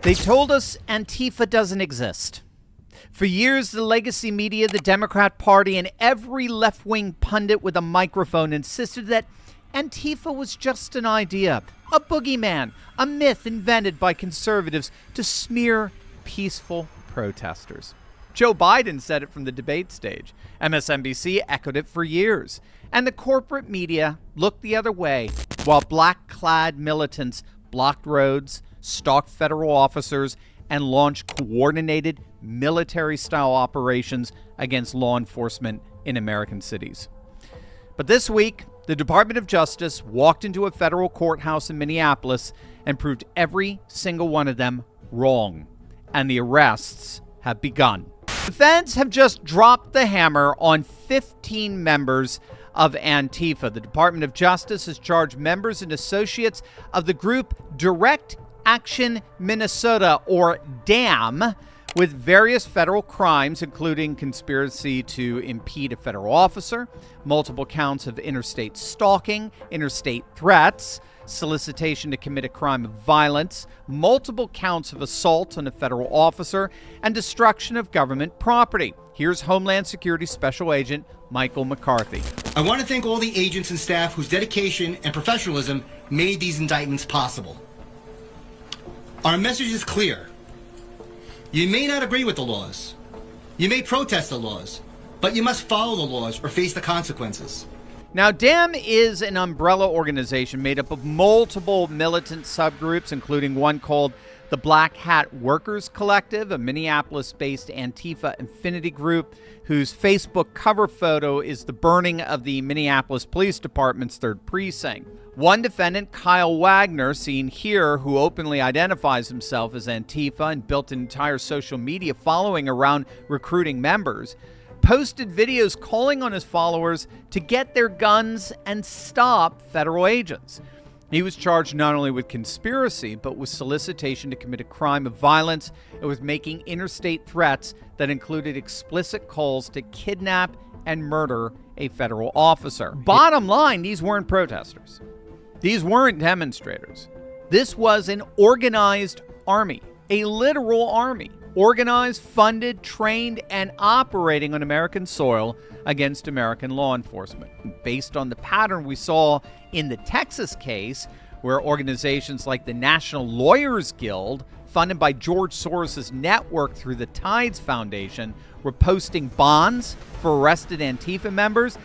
They told us Antifa doesn't exist. For years, the legacy media, the Democrat Party, and every left-wing pundit with a microphone insisted that Antifa was just an idea, a boogeyman, a myth invented by conservatives to smear peaceful protesters. Joe Biden said it from the debate stage. MSNBC echoed it for years. And the corporate media looked the other way while black-clad militants blocked roads, stalked federal officers, and launched coordinated military-style operations against law enforcement in American cities. But this week, the Department of Justice walked into a federal courthouse in Minneapolis and proved every single one of them wrong. And the arrests have begun. The feds have just dropped the hammer on 15 members of Antifa. The Department of Justice has charged members and associates of the group Direct Action Minnesota, or DAM, with various federal crimes, including conspiracy to impede a federal officer, multiple counts of interstate stalking, interstate threats, solicitation to commit a crime of violence, multiple counts of assault on a federal officer, and destruction of government property. Here's Homeland Security Special Agent Michael McCarthy. I want to thank all the agents and staff whose dedication and professionalism made these indictments possible. Our message is clear. You may not agree with the laws. You may protest the laws, but you must follow the laws or face the consequences. Now, DAM is an umbrella organization made up of multiple militant subgroups, including one called the Black Hat Workers Collective, a Minneapolis-based Antifa affinity group whose Facebook cover photo is the burning of the Minneapolis Police Department's 3rd precinct. One defendant, Kyle Wagner, seen here, who openly identifies himself as Antifa and built an entire social media following around recruiting members, posted videos calling on his followers to get their guns and stop federal agents. He was charged not only with conspiracy, but with solicitation to commit a crime of violence and with making interstate threats that included explicit calls to kidnap and murder a federal officer. Bottom line, these weren't protesters. These weren't demonstrators. This was an organized army, a literal army, organized, funded, trained, and operating on American soil against American law enforcement. Based on the pattern we saw in the Texas case, where organizations like the National Lawyers Guild, funded by George Soros' network through the Tides Foundation, were posting bonds for arrested Antifa members.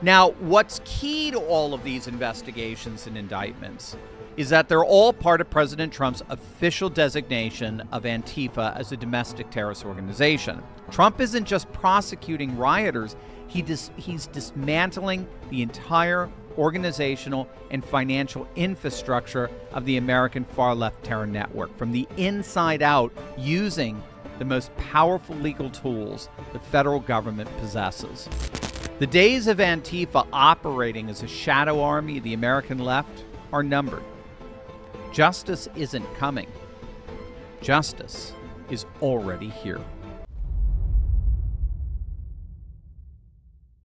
Now, what's key to all of these investigations and indictments is that they're all part of President Trump's official designation of Antifa as a domestic terrorist organization. Trump isn't just prosecuting rioters, he's dismantling the entire organizational and financial infrastructure of the American far-left terror network from the inside out, using the most powerful legal tools the federal government possesses. The days of Antifa operating as a shadow army of the American left are numbered. Justice isn't coming. Justice is already here.